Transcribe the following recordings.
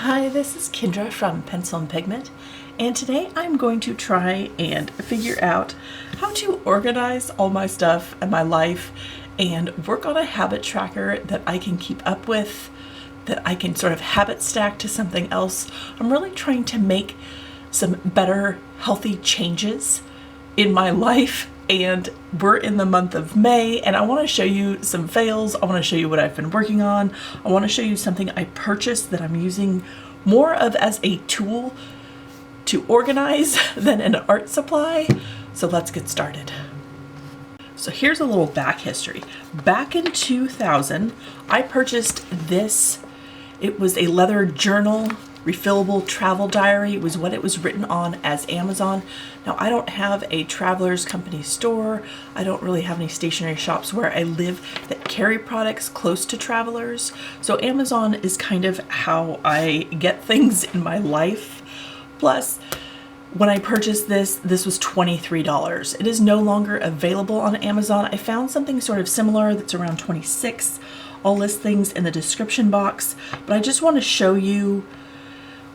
Hi, this is Kendra from Pencil and Pigment, and today I'm going to try and figure out how to organize all my stuff and my life and work on a habit tracker that I can keep up with, that I can sort of habit stack to something else. I'm really trying to make some better, healthy changes in my life, and we're in the month of May, and I want to show you some fails. I want to show you what I've been working on. I want to show you something I purchased that I'm using more of as a tool to organize than an art supply. So let's get started. So here's a little back history. Back in 2000, I purchased this. It was a leather journal, refillable travel diary. It was what it was written on as Amazon. Now, I don't have a traveler's company store. I don't really have any stationery shops where I live that carry products close to travelers. So Amazon is kind of how I get things in my life. Plus, when I purchased this was $23. It is no longer available on Amazon. I found something sort of similar that's around $26. I'll list things in the description box, but I just want to show you,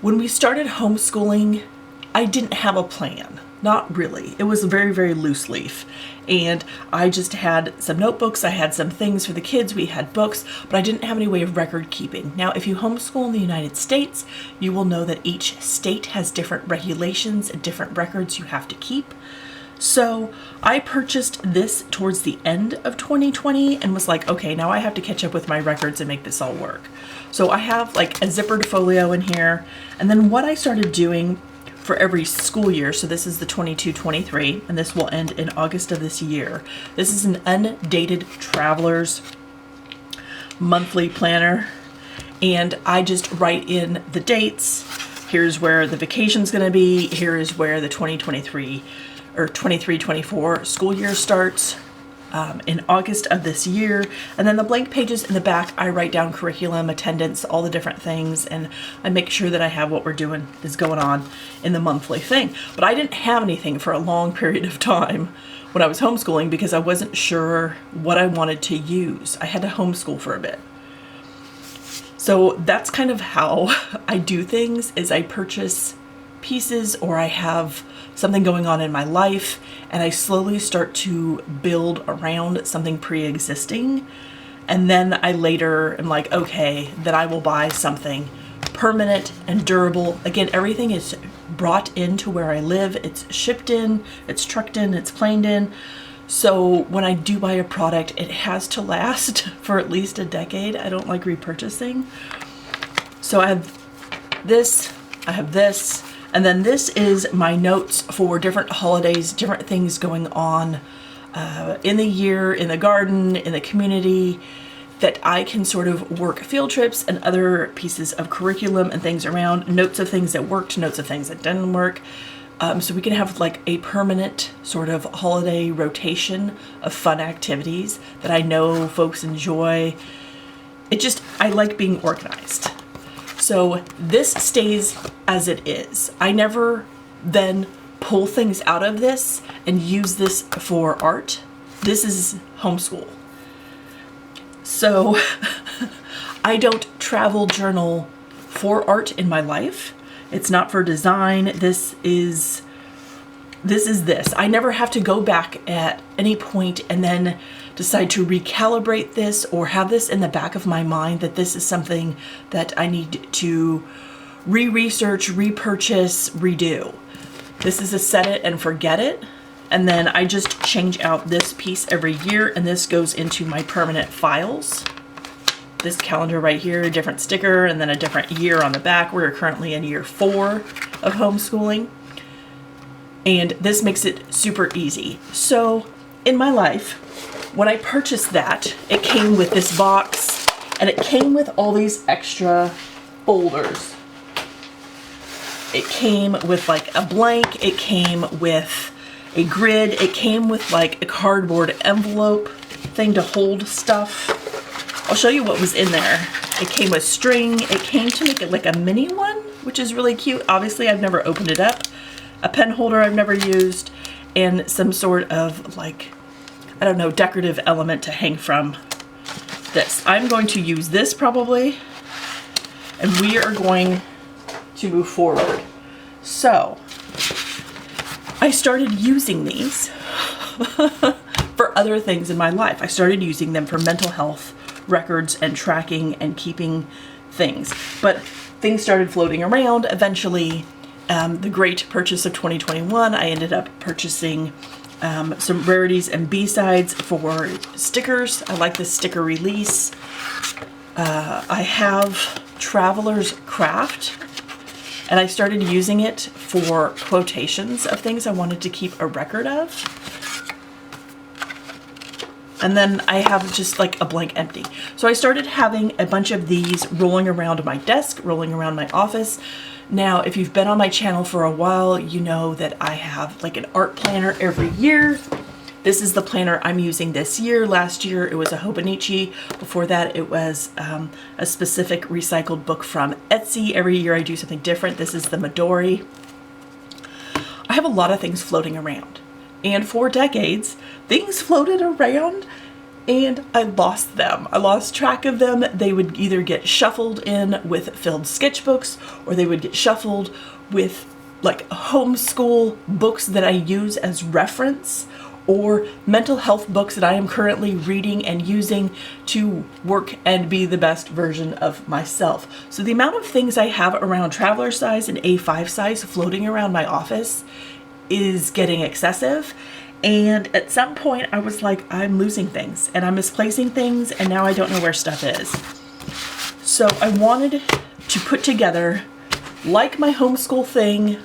when we started homeschooling, I didn't have a plan. Not really. It was a very, very loose leaf. And I just had some notebooks. I had some things for the kids. We had books, but I didn't have any way of record keeping. Now, if you homeschool in the United States, you will know that each state has different regulations and different records you have to keep. So I purchased this towards the end of 2020 and was like, okay, now I have to catch up with my records and make this all work. So I have like a zippered folio in here. And then what I started doing for every school year, so this is the 22-23, and this will end in August of this year. This is an undated traveler's monthly planner. And I just write in the dates. Here's where the vacation's gonna be. Here is where the 2023 or 23-24 school year starts in August of this year. And then the blank pages in the back, I write down curriculum, attendance, all the different things, and I make sure that I have what we're doing is going on in the monthly thing. But I didn't have anything for a long period of time when I was homeschooling because I wasn't sure what I wanted to use. I had to homeschool for a bit. So that's kind of how I do things, is I purchase pieces or I have something going on in my life and I slowly start to build around something pre-existing, and then I later am like, okay, then I will buy something permanent and durable. Again, everything is brought into where I live. It's shipped in, it's trucked in, it's planed in. So when I do buy a product, it has to last for at least a decade. I don't like repurchasing. So I have this, and then this is my notes for different holidays, different things going on in the year, in the garden, in the community, that I can sort of work field trips and other pieces of curriculum and things around, notes of things that worked, notes of things that didn't work. So we can have like a permanent sort of holiday rotation of fun activities that I know folks enjoy. I like being organized. So this stays as it is. I never then pull things out of this and use this for art. This is homeschool. So I don't travel journal for art in my life. It's not for design. This is this. I never have to go back at any point and then decide to recalibrate this or have this in the back of my mind that this is something that I need to re-research, repurchase, redo. This is a set it and forget it. And then I just change out this piece every year, and this goes into my permanent files. This calendar right here, a different sticker, and then a different year on the back. We're currently in year 4 of homeschooling. And this makes it super easy. So in my life, when I purchased that, it came with this box, and it came with all these extra folders. It came with like a blank, it came with a grid, it came with like a cardboard envelope thing to hold stuff. I'll show you what was in there. It came with string, it came to make it like a mini one, which is really cute. Obviously, I've never opened it up. A pen holder I've never used, and some sort of like, I don't know, decorative element to hang from this. I'm going to use this probably, and we are going to move forward. So I started using these for other things in my life. I started using them for mental health records and tracking and keeping things. But things started floating around. Eventually, the great purchase of 2021, I ended up purchasing some rarities and B-sides for stickers. I like the sticker release. I have Traveler's Craft, and I started using it for quotations of things I wanted to keep a record of. And then I have just like a blank empty. So I started having a bunch of these rolling around my desk, rolling around my office. Now, if you've been on my channel for a while, you know that I have like an art planner every year. This is the planner I'm using this year. Last year, it was a Hobonichi. Before that, it was a specific recycled book from Etsy. Every year I do something different. This is the Midori. I have a lot of things floating around. And for decades, things floated around and I lost them. I lost track of them. They would either get shuffled in with filled sketchbooks, or they would get shuffled with like homeschool books that I use as reference, or mental health books that I am currently reading and using to work and be the best version of myself. So the amount of things I have around traveler size and A5 size floating around my office is getting excessive. And at some point I was like, I'm losing things and I'm misplacing things, and now I don't know where stuff is. So I wanted to put together, like my homeschool thing,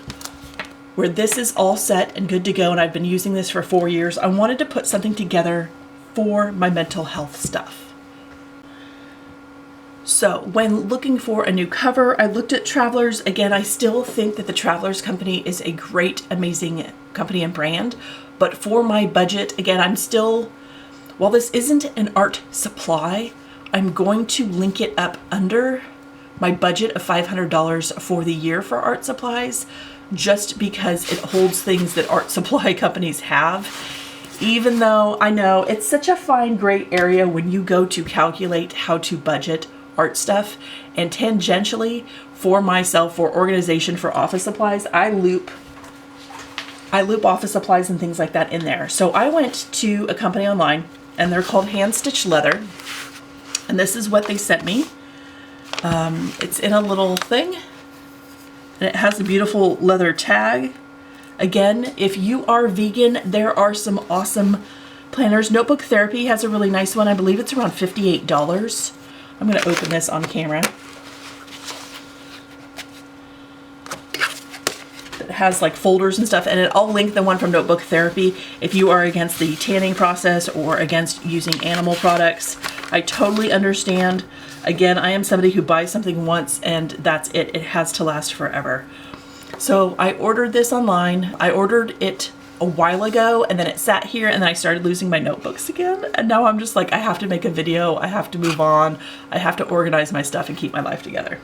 where this is all set and good to go, and I've been using this for 4 years. I wanted to put something together for my mental health stuff. So when looking for a new cover, I looked at Travelers. Again, I still think that the Travelers company is a great, amazing company and brand. But for my budget, again, I'm still, while this isn't an art supply, I'm going to link it up under my budget of $500 for the year for art supplies, just because it holds things that art supply companies have. Even though I know it's such a fine gray area when you go to calculate how to budget art stuff, and tangentially for myself, for organization, for office supplies, I loop office supplies and things like that in there. So I went to a company online, and they're called Hand Stitch Leather, and this is what they sent me. It's in a little thing, and it has a beautiful leather tag. Again, if you are vegan, there are some awesome planners. Notebook Therapy has a really nice one. I believe it's around $58. I'm going to open this on camera. It has like folders and stuff, and I'll link the one from Notebook Therapy if you are against the tanning process or against using animal products. I totally understand. Again, I am somebody who buys something once and that's it. It has to last forever. So I ordered this online. I ordered it a while ago, and then it sat here, and then I started losing my notebooks again. And now I'm just like, I have to make a video. I have to move on. I have to organize my stuff and keep my life together.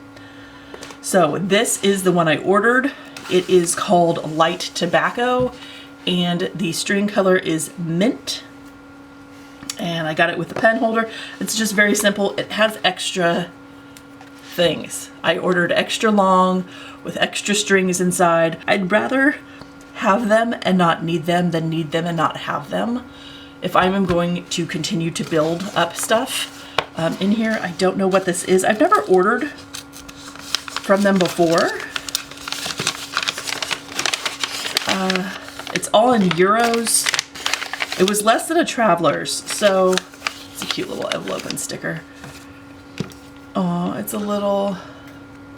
So this is the one I ordered. It is called Light Tobacco, and the string color is mint. And I got it with the pen holder. It's just very simple. It has extra things. I ordered extra long with extra strings inside. I'd rather have them and not need them than need them and not have them if I'm going to continue to build up stuff in here. I don't know what this is. I've never ordered from them before. It's all in euros. It was less than a Traveler's, so it's a cute little envelope and sticker. Oh, it's a little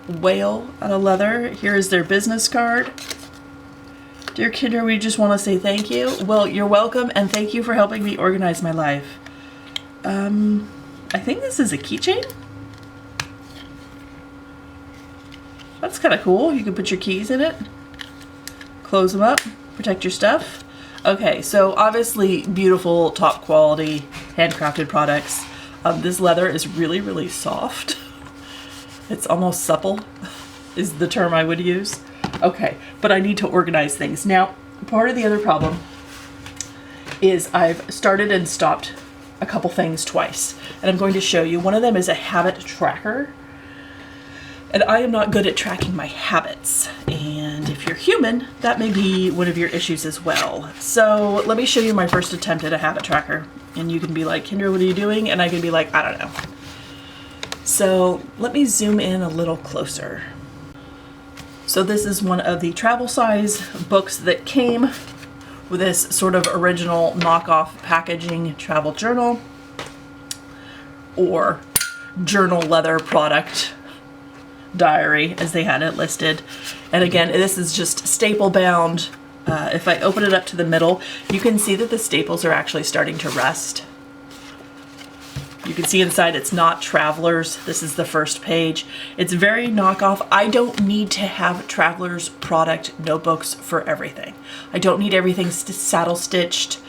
whale out of leather. Here is their business card. Dear Kinder, we just want to say thank you. Well, you're welcome, and thank you for helping me organize my life. I think this is a keychain. That's kind of cool. You can put your keys in it, close them up, protect your stuff. Okay, so obviously beautiful, top quality, handcrafted products. This leather is really, really soft. It's almost supple is the term I would use. Okay, but I need to organize things. Now, part of the other problem is I've started and stopped a couple things twice, and I'm going to show you. One of them is a habit tracker. And I am not good at tracking my habits. And if you're human, that may be one of your issues as well. So let me show you my first attempt at a habit tracker. And you can be like, Kendra, what are you doing? And I can be like, I don't know. So let me zoom in a little closer. So this is one of the travel size books that came with this sort of original knockoff packaging travel journal or journal leather product diary as they had it listed. And again, this is just staple bound. If I open it up to the middle, you can see that the staples are actually starting to rust. You can see inside it's not Travelers. This is the first page. It's very knockoff. I don't need to have Travelers product notebooks for everything. I don't need everything saddle stitched.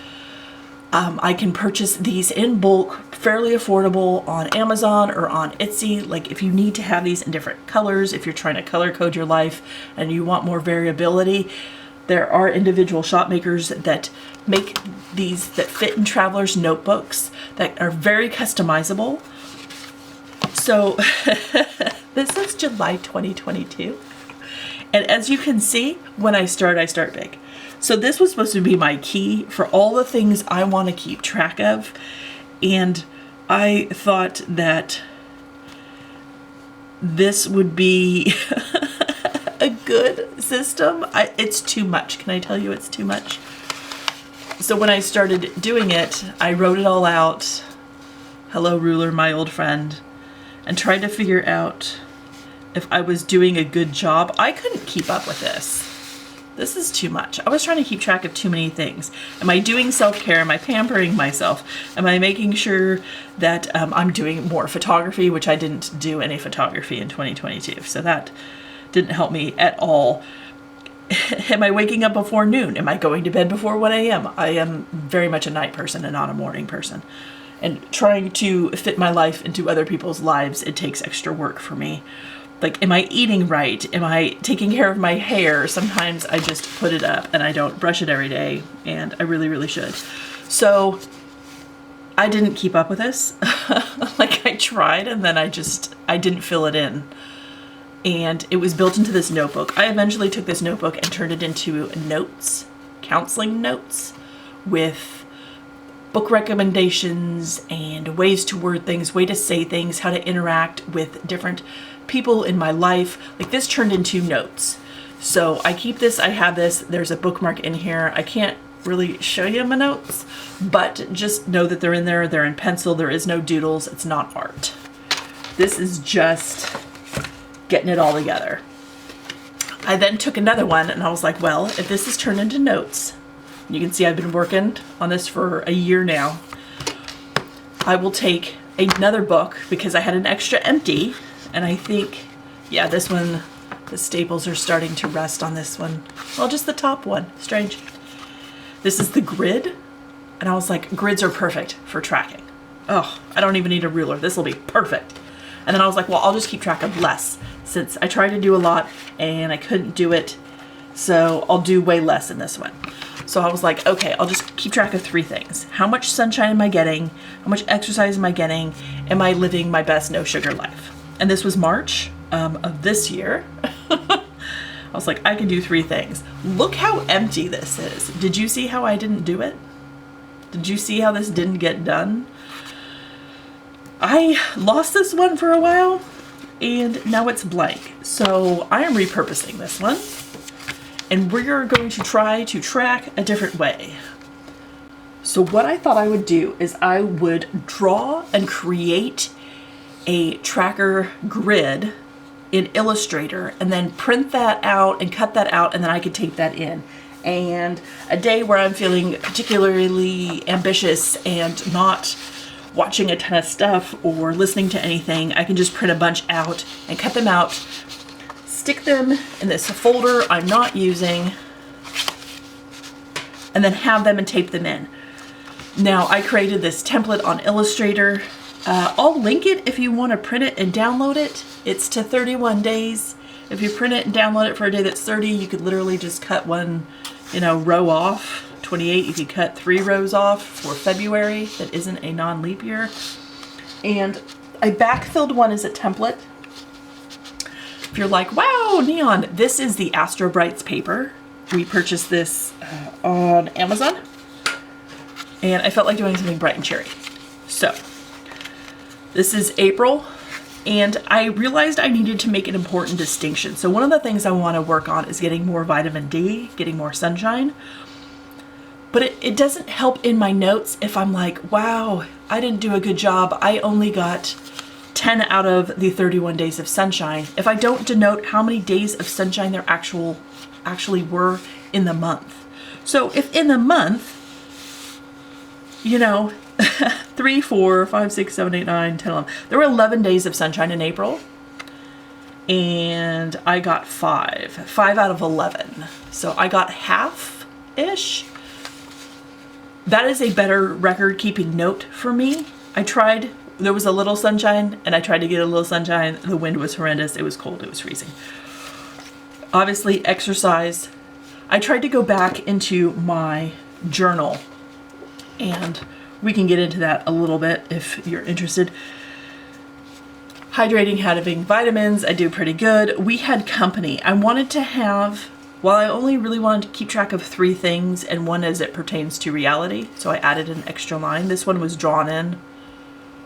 I can purchase these in bulk, fairly affordable on Amazon or on Etsy. Like if you need to have these in different colors, if you're trying to color code your life and you want more variability, there are individual shop makers that make these that fit in Travelers notebooks that are very customizable. So this is July 2022. And as you can see, when I start big. So this was supposed to be my key for all the things I want to keep track of. And I thought that this would be a good system. It's too much. Can I tell you it's too much? So when I started doing it, I wrote it all out. Hello, ruler, my old friend. And tried to figure out if I was doing a good job. I couldn't keep up with this. This is too much. I was trying to keep track of too many things. Am I doing self-care? Am I pampering myself? Am I making sure that I'm doing more photography, which I didn't do any photography in 2022. So that didn't help me at all. Am I waking up before noon? Am I going to bed before 1 a.m.? I am very much a night person and not a morning person. And trying to fit my life into other people's lives, it takes extra work for me. Like, am I eating right? Am I taking care of my hair? Sometimes I just put it up and I don't brush it every day, and I really, really should. So I didn't keep up with this. Like I tried and then I didn't fill it in. And it was built into this notebook. I eventually took this notebook and turned it into notes, counseling notes with book recommendations and ways to word things, way to say things, how to interact with different people in my life. Like this turned into notes. So I keep this, I have this, there's a bookmark in here. I can't really show you my notes, but just know that they're in there. They're in pencil. There is no doodles. It's not art. This is just getting it all together. I then took another one and I was like, well, if this is turned into notes, you can see I've been working on this for a year now. I will take another book because I had an extra empty, and I think, yeah, this one, the staples are starting to rust on this one. Well, just the top one. Strange. This is the grid, and I was like, grids are perfect for tracking. Oh, I don't even need a ruler. This will be perfect. And then I was like, well, I'll just keep track of less since I tried to do a lot and I couldn't do it. So I'll do way less in this one. So I was like, okay, I'll just keep track of 3 things. How much sunshine am I getting? How much exercise am I getting? Am I living my best no sugar life? And this was March of this year. I was like, I can do 3 things. Look how empty this is. Did you see how I didn't do it? Did you see how this didn't get done? I lost this one for a while and now it's blank. So I am repurposing this one and we're going to try to track a different way. So what I thought I would do is I would draw and create a tracker grid in Illustrator and then print that out and cut that out, and then I could tape that in. And a day where I'm feeling particularly ambitious and not watching a ton of stuff or listening to anything, I can just print a bunch out and cut them out, stick them in this folder I'm not using, and then have them and tape them in. Now I created this template on Illustrator. I'll link it if you want to print it and download it. It's to 31 days. If you print it and download it for a day that's 30, you could literally just cut one, row off. 28, you could cut 3 rows off for February that isn't a non-leap year. And I backfilled one as a template. If you're like, wow, neon, this is the Astro Brights paper. We purchased this on Amazon, and I felt like doing something bright and cheery. So this is April, and I realized I needed to make an important distinction. So one of the things I want to work on is getting more vitamin D, getting more sunshine. But it doesn't help in my notes if I'm like, wow, I didn't do a good job. I only got 10 out of the 31 days of sunshine. If I don't denote how many days of sunshine there actually were in the month. So if in the month, you know, 3, 4, 5, 6, 7, 8, 9, 10, 11. There were 11 days of sunshine in April. And I got 5 out of 11. So I got half-ish. That is a better record keeping note for me. I tried, there was a little sunshine, and I tried to get a little sunshine. The wind was horrendous. It was cold. It was freezing. Obviously, exercise. I tried to go back into my journal, and we can get into that a little bit if you're interested. Hydrating, having vitamins, I do pretty good. We had company. I wanted to have, well, I only really wanted to keep track of 3 things, and one as it pertains to reality, so I added an extra line. This one was drawn in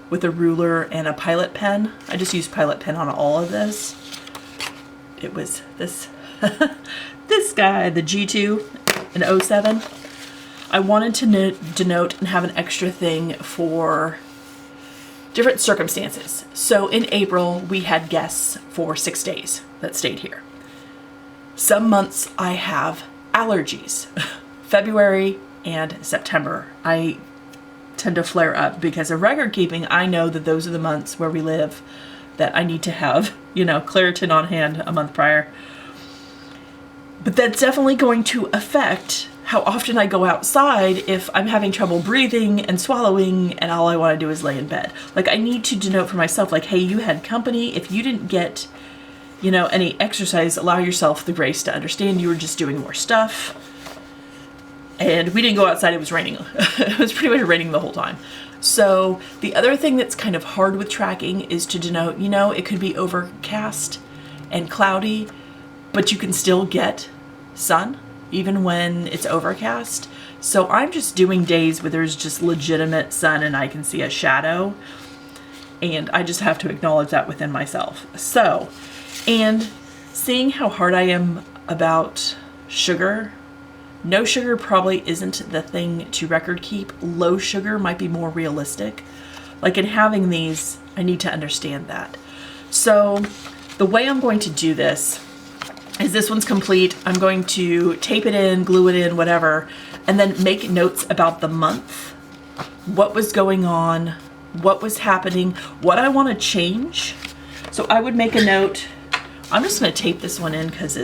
with a ruler and a Pilot pen. I just used Pilot pen on all of this. It was this, this guy, the G2 in 07. I wanted to denote and have an extra thing for different circumstances. So in April, we had guests for 6 days that stayed here. Some months I have allergies. February and September, I tend to flare up because of record keeping. I know that those are the months where we live that I need to have, you know, Claritin on hand a month prior. But that's definitely going to affect how often I go outside if I'm having trouble breathing and swallowing and all I want to do is lay in bed. Like, I need to denote for myself, like, hey, you had company. If you didn't get, you know, any exercise, allow yourself the grace to understand you were just doing more stuff. And we didn't go outside, it was raining. It was pretty much raining the whole time. So the other thing that's kind of hard with tracking is to denote, you know, it could be overcast and cloudy, but you can still get sun even when it's overcast. So I'm just doing days where there's just legitimate sun and I can see a shadow. And I just have to acknowledge that within myself. So, and seeing how hard I am about sugar, no sugar probably isn't the thing to record keep. Low sugar might be more realistic. Like in having these, I need to understand that. So the way I'm going to do this is this one's complete. I'm going to tape it in, glue it in, whatever, and then make notes about the month, what was going on, what was happening, what I want to change. So I would make a note. I'm just going to tape this one in because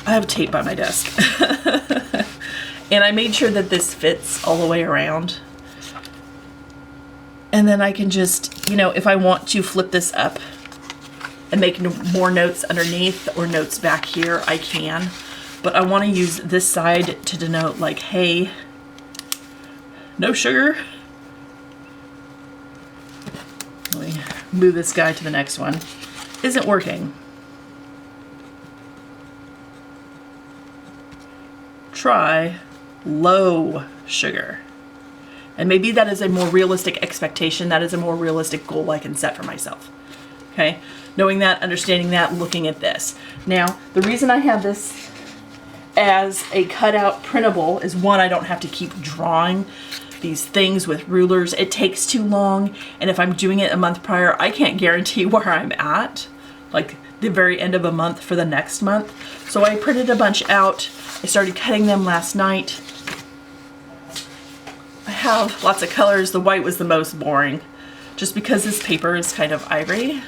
I have tape by my desk. And I made sure that this fits all the way around. And then I can just, you know, if I want to flip this up and make more notes underneath or notes back here, I can. But I want to use this side to denote, like, hey, no sugar. Let me move this guy to the next one. Isn't working. Try low sugar. And maybe that is a more realistic expectation. That is a more realistic goal I can set for myself. Okay? Knowing that, understanding that, looking at this. Now, the reason I have this as a cutout printable is, one, I don't have to keep drawing these things with rulers. It takes too long. And if I'm doing it a month prior, I can't guarantee where I'm at, like the very end of a month for the next month. So I printed a bunch out. I started cutting them last night. I have lots of colors. The white was the most boring, just because this paper is kind of ivory.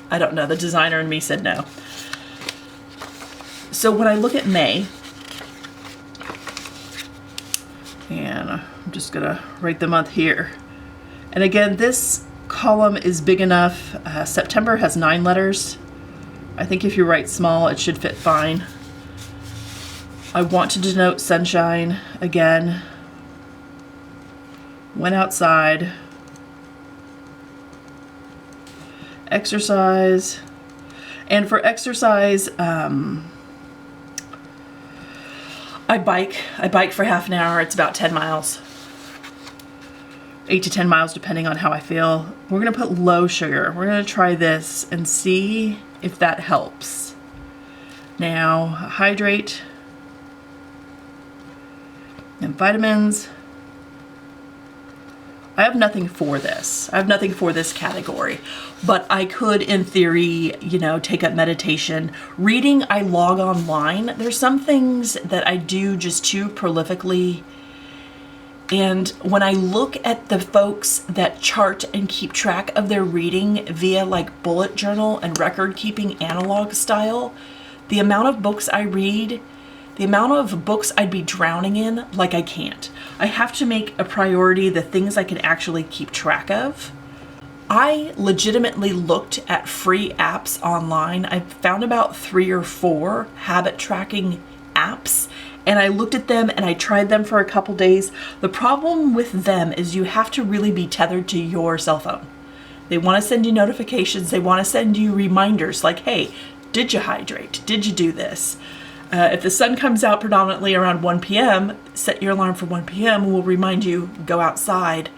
I don't know, the designer in me said no. So when I look at May, and I'm just gonna write the month here. And again, this column is big enough. September has 9 letters. I think if you write small, it should fit fine. I want to denote sunshine again. Went outside. exercise. And for exercise, I bike for half an hour. It's about 10 miles. 8 to 10 miles depending on how I feel. We're gonna put low sugar. We're gonna try this and see if that helps. Now, hydrate and vitamins. I have nothing for this. I have nothing for this category, but I could, in theory, you know, take up meditation. Reading, I log online. There's some things that I do just too prolifically. And when I look at the folks that chart and keep track of their reading via like bullet journal and record keeping analog style, the amount of books I read, the amount of books I'd be drowning in, like I can't. I have to make a priority the things I can actually keep track of. I legitimately looked at free apps online. I found about 3 or 4 habit tracking apps, and I looked at them and I tried them for a couple days. The problem with them is you have to really be tethered to your cell phone. They want to send you notifications. They want to send you reminders like, hey, did you hydrate? Did you do this? If the sun comes out predominantly around 1 p.m., set your alarm for 1 p.m. will remind you, go outside.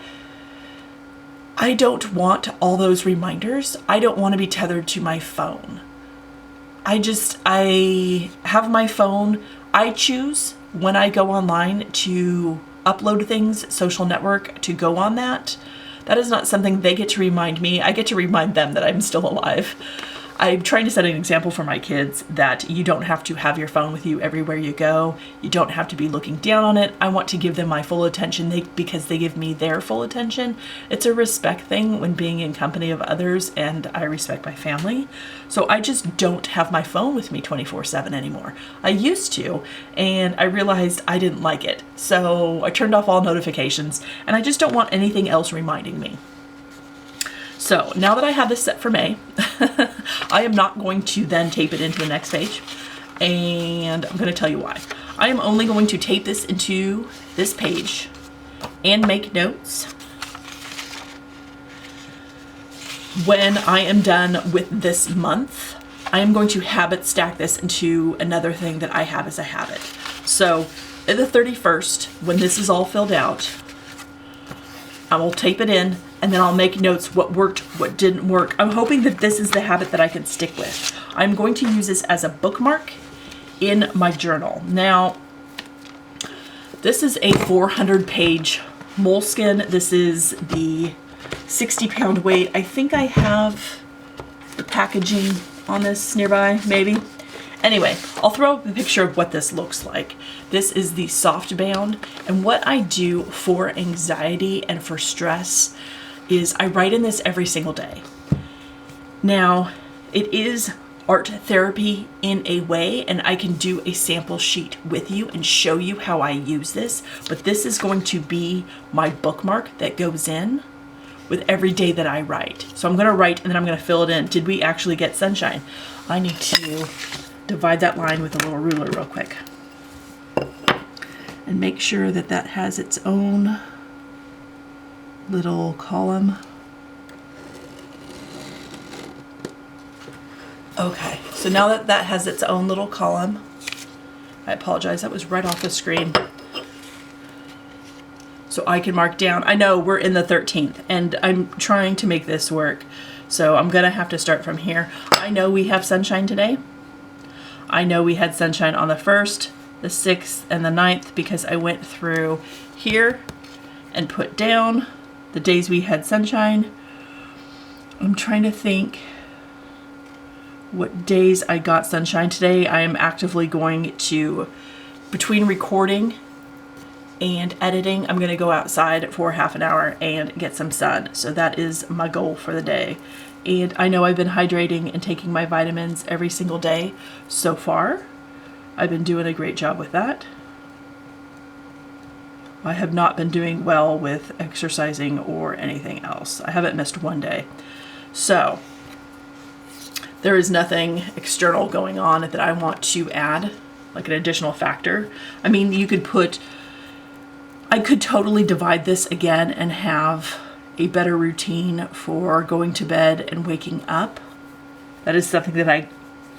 I don't want all those reminders. I don't want to be tethered to my phone. I have my phone. I choose when I go online to upload things, social network, to go on that. That is not something they get to remind me. I get to remind them that I'm still alive. I'm trying to set an example for my kids that you don't have to have your phone with you everywhere you go. You don't have to be looking down on it. I want to give them my full attention because they give me their full attention. It's a respect thing when being in company of others, and I respect my family. So I just don't have my phone with me 24/7 anymore. I used to, and I realized I didn't like it. So I turned off all notifications, and I just don't want anything else reminding me. So now that I have this set for May, I am not going to then tape it into the next page, and I'm going to tell you why. I am only going to tape this into this page and make notes when I am done with this month. I am going to habit stack this into another thing that I have as a habit. So at the 31st, when this is all filled out, I will tape it in, and then I'll make notes what worked, what didn't work. I'm hoping that this is the habit that I can stick with. I'm going to use this as a bookmark in my journal. Now, this is a 400-page moleskin. This is the 60-pound weight. I think I have the packaging on this nearby, maybe. Anyway, I'll throw up a picture of what this looks like. This is the soft bound, and what I do for anxiety and for stress is I write in this every single day. Now, it is art therapy in a way, and I can do a sample sheet with you and show you how I use this, but this is going to be my bookmark that goes in with every day that I write. So I'm gonna write and then I'm gonna fill it in. Did we actually get sunshine? I need to divide that line with a little ruler real quick and make sure that that has its own little column. Okay, so now that that has its own little column, I apologize, that was right off the screen. So I can mark down, I know we're in the 13th and I'm trying to make this work. So I'm gonna have to start from here. I know we have sunshine today. I know we had sunshine on the 1st, the 6th, and the 9th because I went through here and put down the days we had sunshine. I'm trying to think what days I got sunshine today. I am actively going to, between recording and editing, I'm going to go outside for half an hour and get some sun. So that is my goal for the day. And I know I've been hydrating and taking my vitamins every single day so far. I've been doing a great job with that. I have not been doing well with exercising or anything else. I haven't missed one day. So there is nothing external going on that I want to add, like an additional factor. I mean, you could put, I could totally divide this again and have a better routine for going to bed and waking up. That is something that I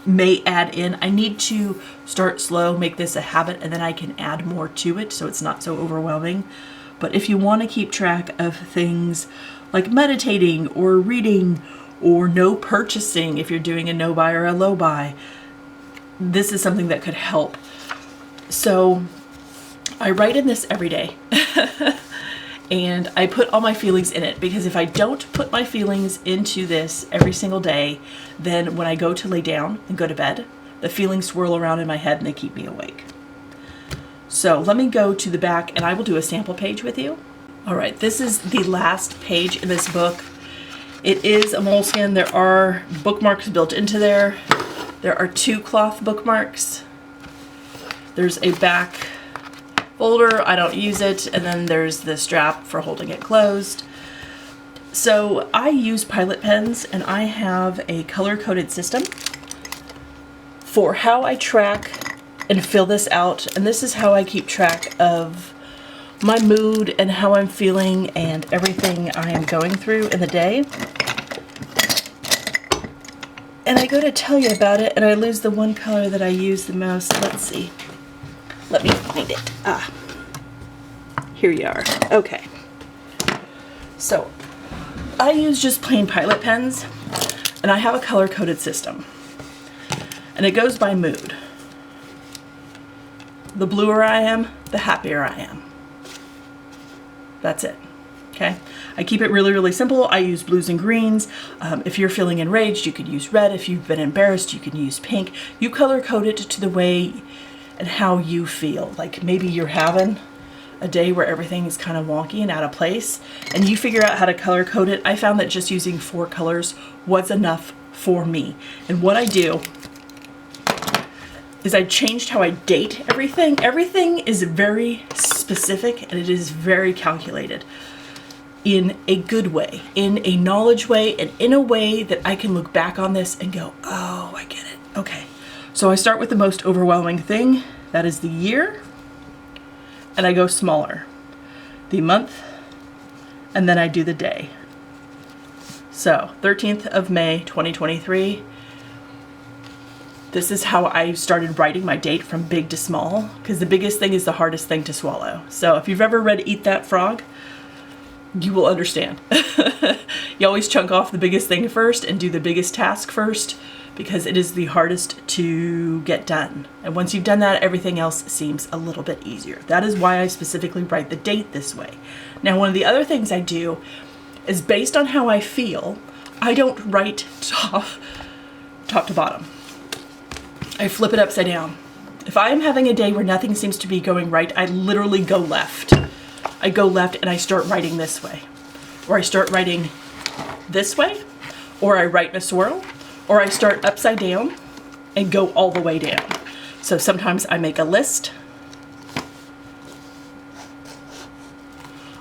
may add in. I need to start slow, make this a habit, and then I can add more to it so it's not so overwhelming. But if you want to keep track of things like meditating or reading or no purchasing, if you're doing a no buy or a low buy, this is something that could help. So I write in this every day. And I put all my feelings in it, because if I don't put my feelings into this every single day, then when I go to lay down and go to bed, the feelings swirl around in my head and they keep me awake. So let me go to the back and I will do a sample page with you. All right, this is the last page in this book. It is a moleskin. There are bookmarks built into there. There are 2 cloth bookmarks. There's a back folder, I don't use it, and then there's the strap for holding it closed. So I use Pilot pens, and I have a color-coded system for how I track and fill this out, and this is how I keep track of my mood and how I'm feeling and everything I am going through in the day. And I go to tell you about it, and I lose the one color that I use the most. Let's see. Let me find it. Here you are. Okay. So I use just plain Pilot pens, and I have a color-coded system. And it goes by mood. The bluer I am, the happier I am. That's it. Okay? I keep it really, really simple. I use blues and greens. If you're feeling enraged, you could use red. If you've been embarrassed, you can use pink. You color-code it to the way and how you feel. Like maybe you're having a day where everything is kind of wonky and out of place, and you figure out how to color code it. I found that just using 4 colors was enough for me. And what I do is I changed how I date everything. Everything is very specific and it is very calculated in a good way, in a knowledge way, and in a way that I can look back on this and go, oh, I get it. Okay. So I start with the most overwhelming thing, that is the year, and I go smaller, the month, and then I do the day. So 13th of May, 2023, this is how I started writing my date from big to small, because the biggest thing is the hardest thing to swallow. So if you've ever read Eat That Frog, you will understand. You always chunk off the biggest thing first and do the biggest task first, because it is the hardest to get done. And once you've done that, everything else seems a little bit easier. That is why I specifically write the date this way. Now, one of the other things I do is based on how I feel, I don't write top to bottom. I flip it upside down. If I am having a day where nothing seems to be going right, I literally go left. I go left and I start writing this way. Or I start writing this way. Or I write in a swirl. Or I start upside down and go all the way down. So sometimes I make a list.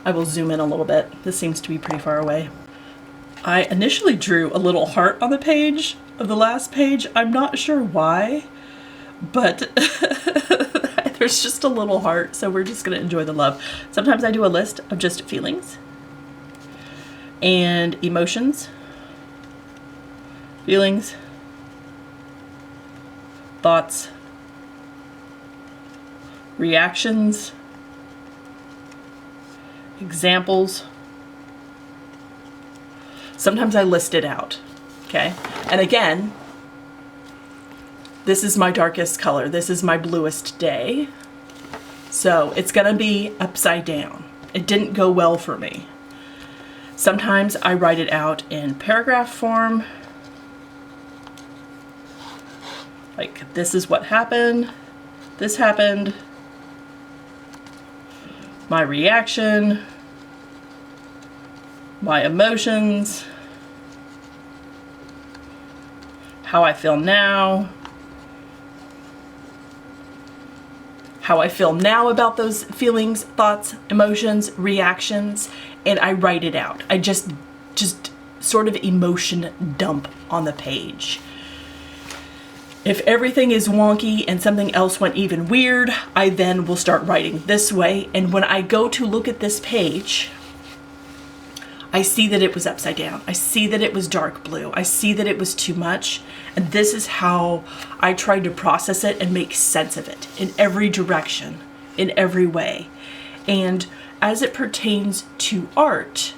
I will zoom in a little bit. This seems to be pretty far away. I initially drew a little heart on the page of the last page. I'm not sure why, but there's just a little heart, so we're just gonna enjoy the love. Sometimes I do a list of just feelings and emotions. Feelings, thoughts, reactions, examples. Sometimes I list it out, okay? And again, this is my darkest color. This is my bluest day. So it's gonna be upside down. It didn't go well for me. Sometimes I write it out in paragraph form. Like, this is what happened, this happened, my reaction, my emotions, how I feel now, how I feel now about those feelings, thoughts, emotions, reactions, and I write it out. I just sort of emotion dump on the page. If everything is wonky and something else went even weird, I then will start writing this way. And when I go to look at this page, I see that it was upside down. I see that it was dark blue. I see that it was too much. And this is how I tried to process it and make sense of it in every direction, in every way. And as it pertains to art,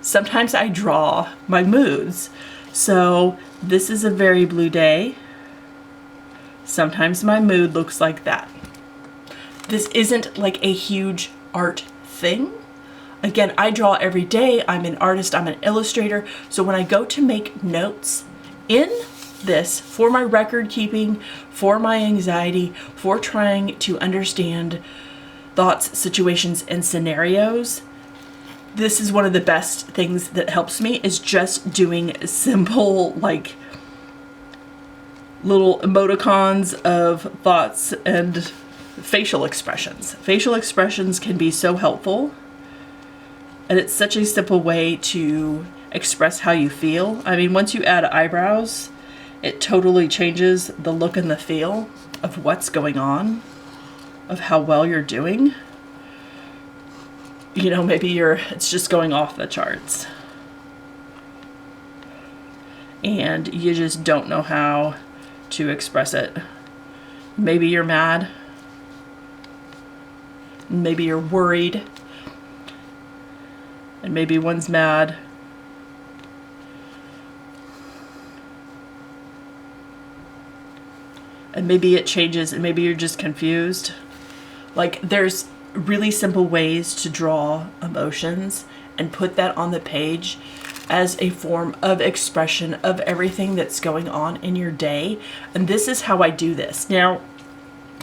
sometimes I draw my moods. So this is a very blue day. Sometimes my mood looks like that. This isn't like a huge art thing. Again, I draw every day. I'm an artist, I'm an illustrator. So when I go to make notes in this for my record keeping, for my anxiety, for trying to understand thoughts, situations, and scenarios, this is one of the best things that helps me, is just doing simple, like, little emoticons of thoughts and facial expressions. Facial expressions can be so helpful, and it's such a simple way to express how you feel. I mean, once you add eyebrows, it totally changes the look and the feel of what's going on, of how well you're doing. You know, maybe it's just going off the charts and you just don't know how to express it. Maybe you're mad. Maybe you're worried. And maybe one's mad. And maybe it changes and maybe you're just confused. Like, there's really simple ways to draw emotions and put that on the page as a form of expression of everything that's going on in your day. And this is how I do this. Now,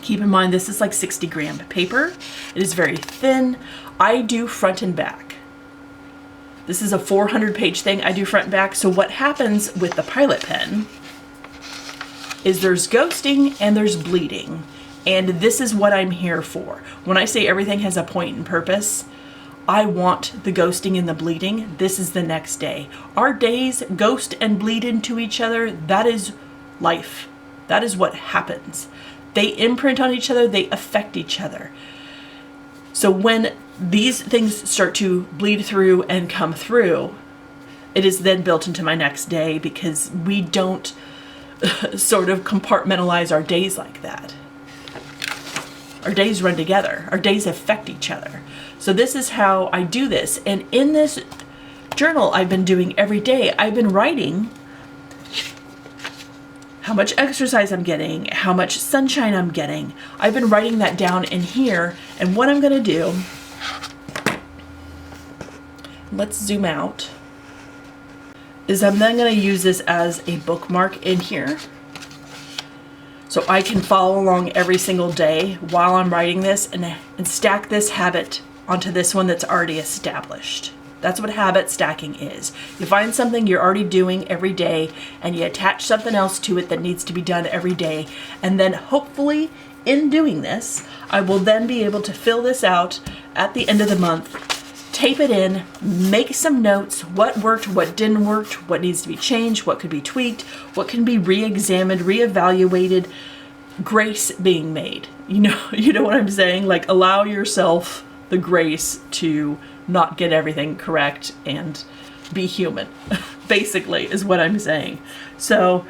keep in mind, this is like 60-gram paper. It is very thin. I do front and back. This is a 400-page thing. I do front and back. So what happens with the Pilot pen is there's ghosting and there's bleeding. And this is what I'm here for. When I say everything has a point and purpose, I want the ghosting and the bleeding. This is the next day. Our days ghost and bleed into each other. That is life. That is what happens. They imprint on each other. They affect each other. So when these things start to bleed through and come through, it is then built into my next day, because we don't sort of compartmentalize our days like that. Our days run together. Our days affect each other. So this is how I do this. And in this journal I've been doing every day, I've been writing how much exercise I'm getting, how much sunshine I'm getting. I've been writing that down in here. And what I'm going to do, let's zoom out, is I'm then going to use this as a bookmark in here. So I can follow along every single day while I'm writing this and stack this habit onto this one that's already established. That's what habit stacking is. You find something you're already doing every day and you attach something else to it that needs to be done every day. And then hopefully in doing this, I will then be able to fill this out at the end of the month, tape it in, make some notes, what worked, what didn't work, what needs to be changed, what could be tweaked, what can be re-examined, re-evaluated, grace being made. You know what I'm saying? Like, allow yourself the grace to not get everything correct and be human, basically, is what I'm saying. So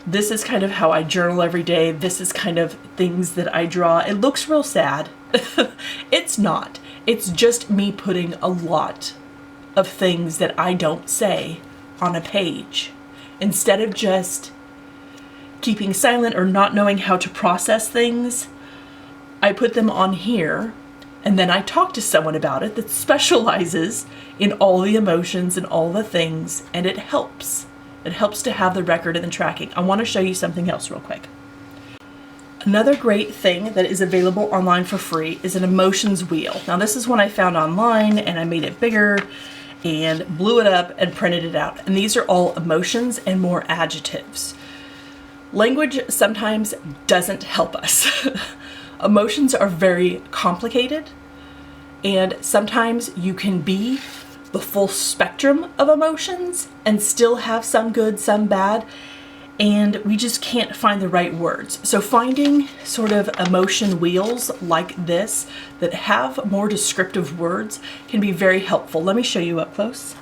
this is kind of how I journal every day. This is kind of things that I draw. It looks real sad. It's not. It's just me putting a lot of things that I don't say on a page. Instead of just keeping silent or not knowing how to process things, I put them on here, and then I talk to someone about it that specializes in all the emotions and all the things, and it helps. It helps to have the record and the tracking. I want to show you something else real quick. Another great thing that is available online for free is an emotions wheel. Now, this is one I found online, and I made it bigger and blew it up and printed it out. And these are all emotions and more adjectives. Language sometimes doesn't help us. Emotions are very complicated, and sometimes you can be the full spectrum of emotions and still have some good, some bad. and we just can't find the right words. So finding sort of emotion wheels like this that have more descriptive words can be very helpful. Let me show you up close.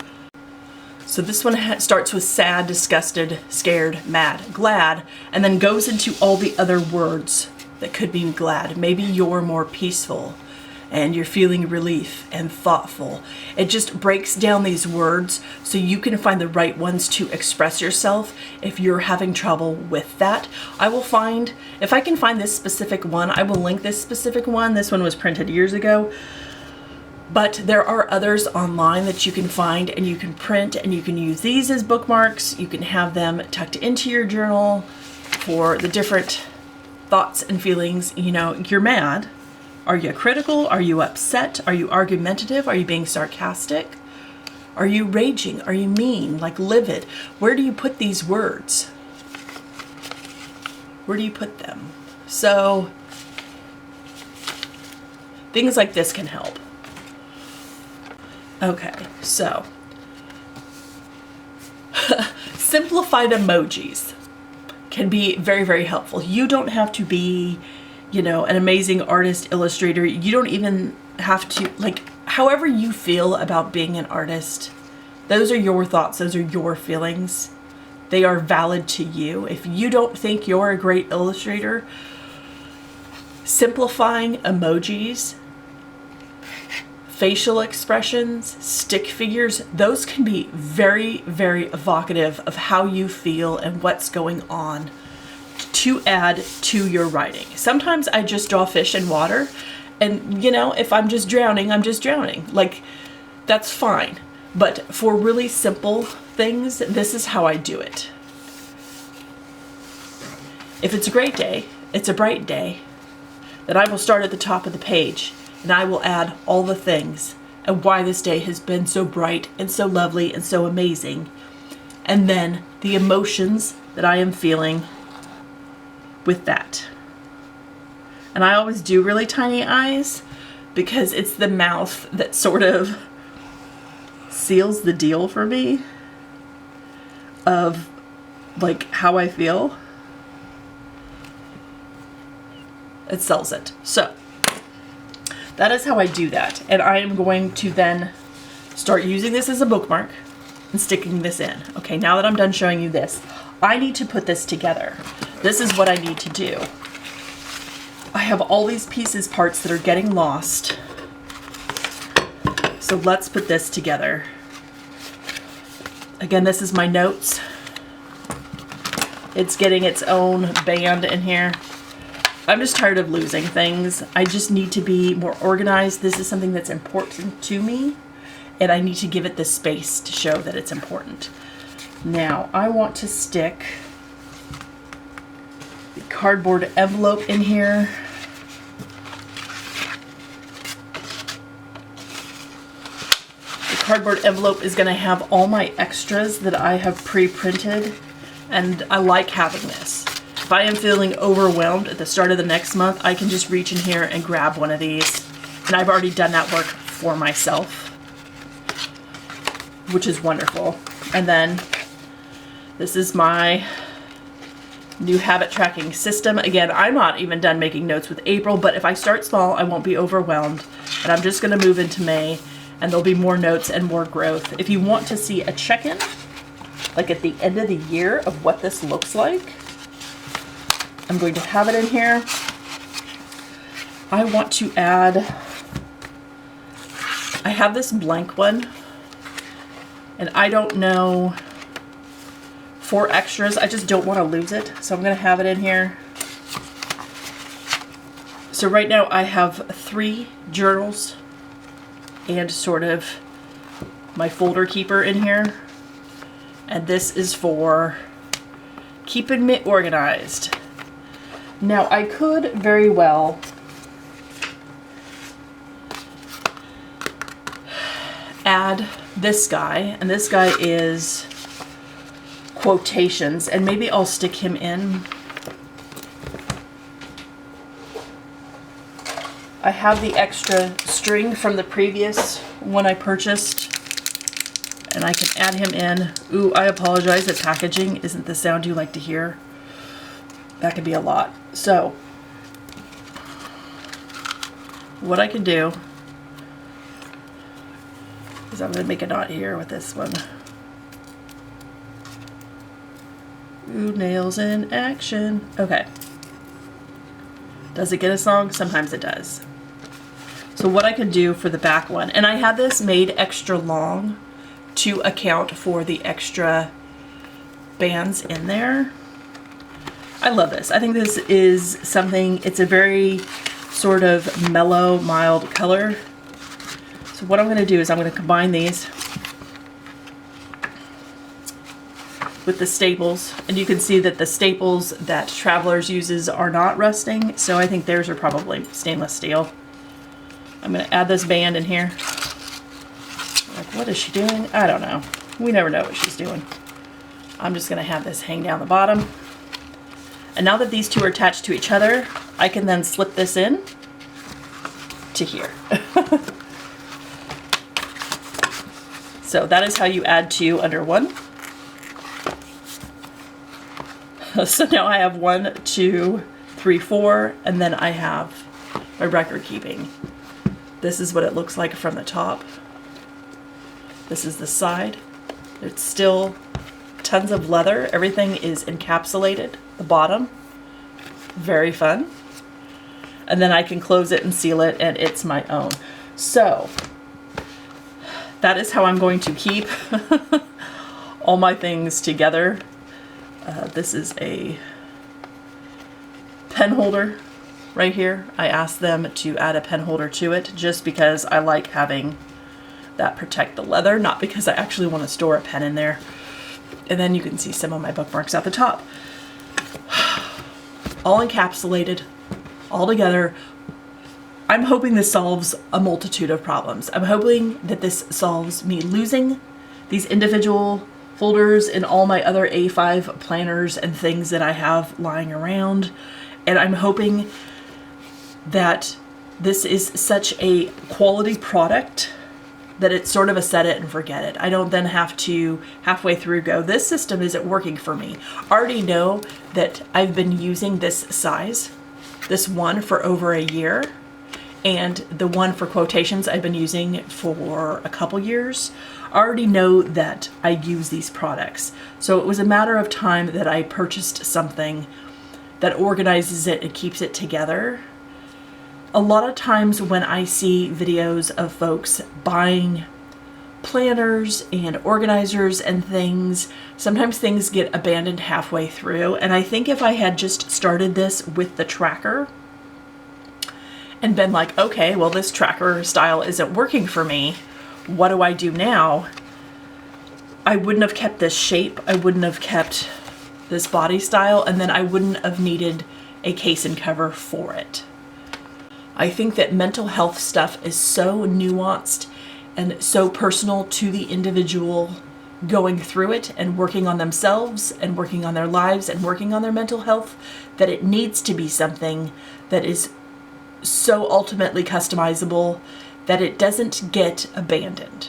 So this one starts with sad, disgusted, scared, mad, glad, and then goes into all the other words that could mean glad. Maybe you're more peaceful and you're feeling relief and thoughtful. It just breaks down these words so you can find the right ones to express yourself if you're having trouble with that. I will find, if I can find this specific one, I will link this specific one. This one was printed years ago, but there are others online that you can find and you can print, and you can use these as bookmarks. You can have them tucked into your journal for the different thoughts and feelings. You know, you're mad. Are you critical? Are you upset? Are you argumentative? Are you being sarcastic? Are you raging? Are you mean, like livid? Where do you put these words? Where do you put them? So things like this can help. Okay, so simplified emojis can be very, very helpful. You don't have to be, you know, an amazing artist, illustrator. You don't even have to, like, however you feel about being an artist, those are your thoughts, those are your feelings. They are valid to you. If you don't think you're a great illustrator, simplifying emojis, facial expressions, stick figures, those can be very, very evocative of how you feel and what's going on to add to your writing. Sometimes I just draw fish in water, and you know, if I'm just drowning, I'm just drowning. Like, that's fine. But for really simple things, this is how I do it. If it's a great day, it's a bright day, then I will start at the top of the page and I will add all the things and why this day has been so bright and so lovely and so amazing. And then the emotions that I am feeling with that. And I always do really tiny eyes because it's the mouth that sort of seals the deal for me of like how I feel. It sells it. So that is how I do that. And I am going to then start using this as a bookmark and sticking this in. Okay, now that I'm done showing you this, I need to put this together. This is what I need to do. I have all these pieces, parts that are getting lost. So let's put this together. Again, this is my notes. It's getting its own band in here. I'm just tired of losing things. I just need to be more organized. This is something that's important to me, and I need to give it the space to show that it's important. Now, I want to stick the cardboard envelope in here. The cardboard envelope is going to have all my extras that I have pre-printed, and I like having this. If I am feeling overwhelmed at the start of the next month, I can just reach in here and grab one of these. And I've already done that work for myself, which is wonderful. And then this is my new habit tracking system. Again, I'm not even done making notes with April, but if I start small, I won't be overwhelmed. And I'm just going to move into May, and there'll be more notes and more growth. If you want to see a check-in, like at the end of the year of what this looks like, I'm going to have it in here. I want to add, I have this blank one, and I don't know, for extras, I just don't want to lose it, so I'm going to have it in here. So right now I have 3 journals and sort of my folder keeper in here, and this is for keeping me organized. Now, I could very well add this guy, and this guy is quotations, and maybe I'll stick him in. I have the extra string from the previous one I purchased, and I can add him in. Ooh, I apologize that packaging isn't the sound you like to hear. That could be a lot. So what I can do is I'm going to make a knot here with this one. Ooh, nails in action. Okay. Does it get a song? Sometimes it does. So what I can do for the back one, and I had this made extra long to account for the extra bands in there. I love this. I think this is something, it's a very sort of mellow, mild color. So what I'm going to do is I'm going to combine these with the staples, and you can see that the staples that Travelers uses are not rusting, so I think theirs are probably stainless steel. I'm going to add this band in here. Like, what is she doing? I don't know. We never know what she's doing. I'm just going to have this hang down the bottom. And now that these two are attached to each other, I can then slip this in to here. So that is how you add two under one. So now I have 1, 2, 3, 4, and then I have my record keeping. This is what it looks like from the top. This is the side. It's still tons of leather. Everything is encapsulated. The bottom. Very fun. And then I can close it and seal it, and it's my own. So that is how I'm going to keep all my things together. This is a pen holder right here. I asked them to add a pen holder to it just because I like having that protect the leather, not because I actually want to store a pen in there. And then you can see some of my bookmarks at the top. All encapsulated, all together. I'm hoping this solves a multitude of problems. I'm hoping that this solves me losing these individual folders in all my other A5 planners and things that I have lying around. And I'm hoping that this is such a quality product that it's sort of a set it and forget it. I don't then have to halfway through go, this system isn't working for me. I already know that I've been using this size, this one, for over a year. And the one for quotations I've been using for a couple years. I already know that I use these products. So it was a matter of time that I purchased something that organizes it and keeps it together. A lot of times when I see videos of folks buying planners and organizers and things, sometimes things get abandoned halfway through. And I think if I had just started this with the tracker and been like, okay, well, this tracker style isn't working for me, what do I do now? I wouldn't have kept this shape. I wouldn't have kept this body style, and then I wouldn't have needed a case and cover for it. I think that mental health stuff is so nuanced and so personal to the individual going through it and working on themselves and working on their lives and working on their mental health, that it needs to be something that is so ultimately customizable that it doesn't get abandoned.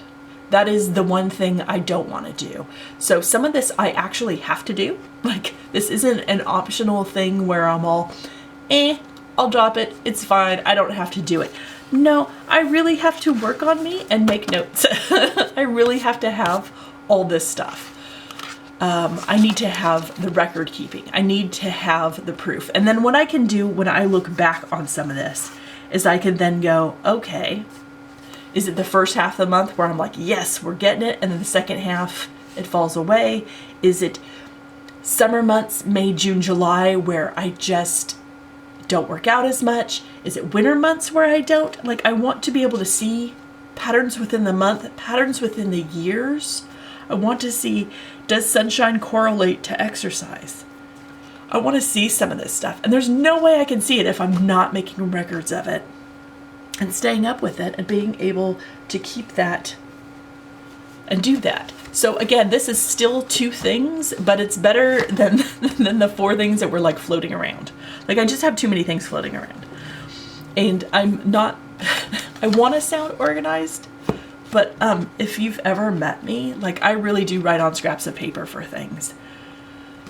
That is the one thing I don't want to do. So some of this I actually have to do. Like, this isn't an optional thing where I'm all, I'll drop it, it's fine, I don't have to do it. No, I really have to work on me and make notes. I really have to have all this stuff. I need to have the record keeping. I need to have the proof. And then what I can do when I look back on some of this is I can then go, okay, is it the first half of the month where I'm like, yes, we're getting it, and then the second half it falls away? Is it summer months, May, June, July, where I just don't work out as much? Is it winter months where I don't? Like, I want to be able to see patterns within the month, patterns within the years. I want to see, does sunshine correlate to exercise? I want to see some of this stuff. And there's no way I can see it if I'm not making records of it and staying up with it and being able to keep that and do that. So again, this is still 2 things, but it's better than the 4 things that were like floating around. Like, I just have too many things floating around. And I'm not, I want to sound organized, but if you've ever met me, like I really do write on scraps of paper for things.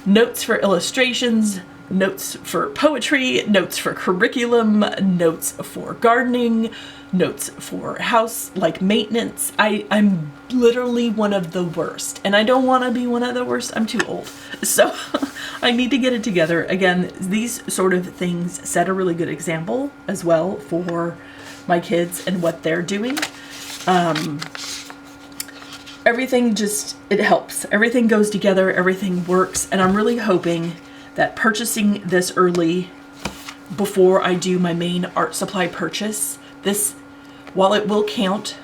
Notes for illustrations, notes for poetry, notes for curriculum, notes for gardening, notes for house like maintenance. I'm literally one of the worst, and I don't want to be one of the worst. I'm too old, so I need to get it together. Again, these sort of things set a really good example as well for my kids and what they're doing. Everything just, it helps. Everything goes together, everything works, and I'm really hoping that purchasing this early before I do my main art supply purchase, this, while it will count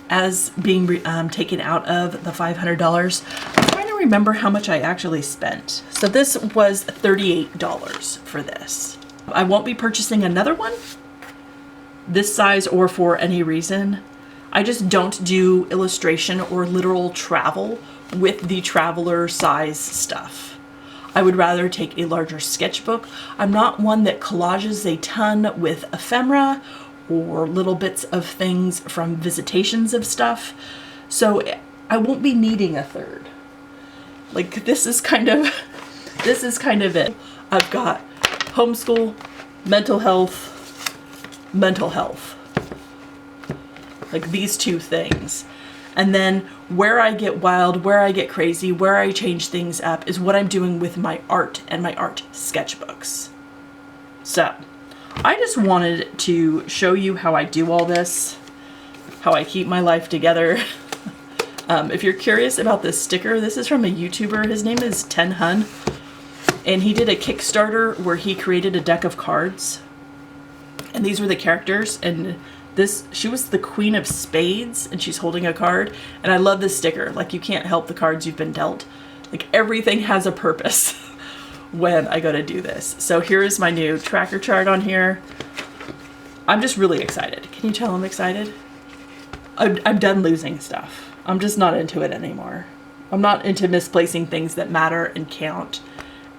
as being taken out of the $500, I'm trying to remember how much I actually spent. So this was $38 for this. I won't be purchasing another one this size or for any reason. I just don't do illustration or literal travel with the traveler size stuff. I would rather take a larger sketchbook. I'm not one that collages a ton with ephemera or little bits of things from visitations of stuff. So I won't be needing a third. Like this is kind of it. I've got homeschool, mental health, like these two things. And then where I get wild, where I get crazy, where I change things up is what I'm doing with my art and my art sketchbooks. So I just wanted to show you how I do all this, how I keep my life together. If you're curious about this sticker, this is from a YouTuber. His name is Ten Hun, and he did a Kickstarter where he created a deck of cards, and these were the characters, and she was the Queen of Spades, and she's holding a card, and I love this sticker. Like, you can't help the cards you've been dealt. Like, everything has a purpose when I go to do this. So here is my new tracker chart on here. I'm just really excited. Can you tell I'm excited? I'm done losing stuff. I'm just not into it anymore. I'm not into misplacing things that matter and count.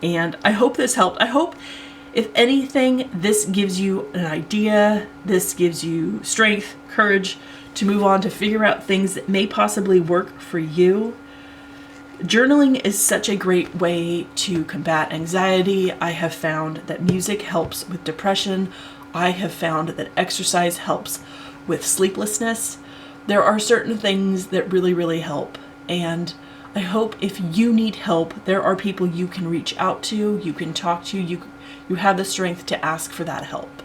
And I hope this helped. I hope, if anything, this gives you an idea, this gives you strength, courage to move on to figure out things that may possibly work for you. Journaling is such a great way to combat anxiety. I have found that music helps with depression. I have found that exercise helps with sleeplessness. There are certain things that really, really help. And I hope if you need help, there are people you can reach out to, you can talk to, you have the strength to ask for that help.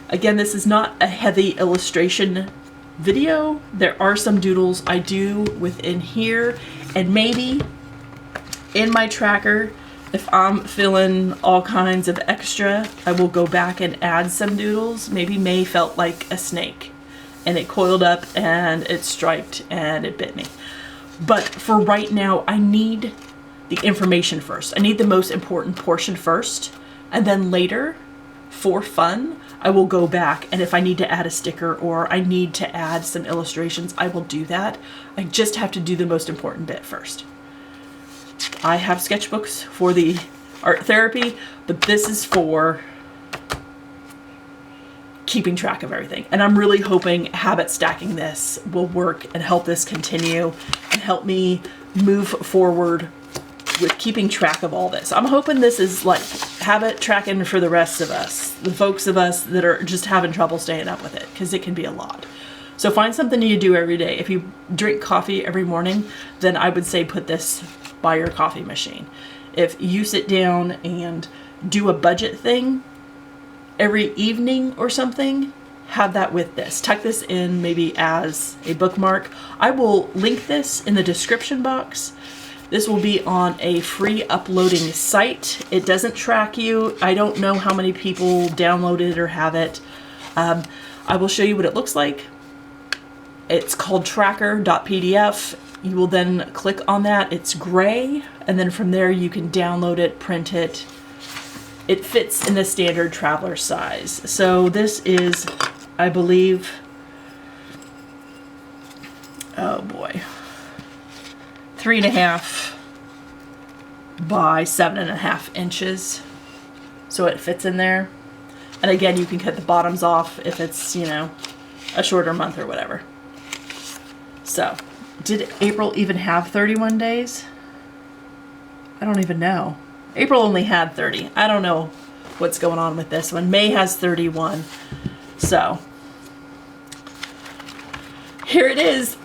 Again, this is not a heavy illustration video. There are some doodles I do within here, and maybe in my tracker, if I'm feeling all kinds of extra, I will go back and add some doodles. Maybe May felt like a snake, and it coiled up and it striped and it bit me. But for right now, I need the information first. I need the most important portion first, and then later, for fun, I will go back, and if I need to add a sticker or I need to add some illustrations, I will do that. I just have to do the most important bit first. I have sketchbooks for the art therapy, but this is for keeping track of everything. And I'm really hoping habit stacking this will work and help this continue and help me move forward with keeping track of all this. I'm hoping this is like habit tracking for the rest of us, the folks of us that are just having trouble staying up with it, because it can be a lot. So find something you do every day. If you drink coffee every morning, then I would say put this by your coffee machine. If you sit down and do a budget thing every evening or something, have that with this. Tuck this in maybe as a bookmark. I will link this in the description box. This will be on a free uploading site. It doesn't track you. I don't know how many people download it or have it. I will show you what it looks like. It's called tracker.pdf. You will then click on that. It's gray, and then from there you can download it, print it. It fits in the standard traveler size. So this is, I believe, oh boy, 3.5 by 7.5 inches. So it fits in there. And again, you can cut the bottoms off if it's, you know, a shorter month or whatever. So, did April even have 31 days? I don't even know. April only had 30. I don't know what's going on with this one. May has 31. So, here it is.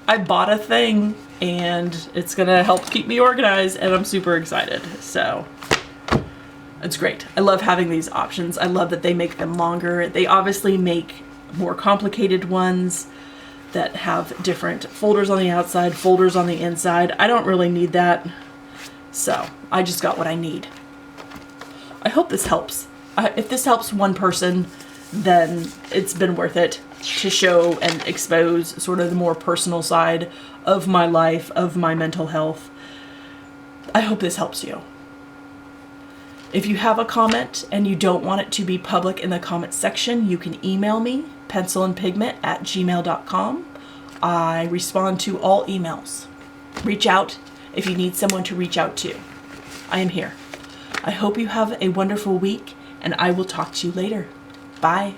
I bought a thing and it's gonna help keep me organized and I'm super excited. So, it's great. I love having these options. I love that they make them longer. They obviously make more complicated ones that have different folders on the outside, folders on the inside. I don't really need that. So I just got what I need. I hope this helps. If this helps one person, then it's been worth it to show and expose sort of the more personal side of my life, of my mental health. I hope this helps you. If you have a comment and you don't want it to be public in the comment section, you can email me, pencilandpigment@gmail.com. I respond to all emails. Reach out if you need someone to reach out to. I am here. I hope you have a wonderful week, and I will talk to you later. Bye.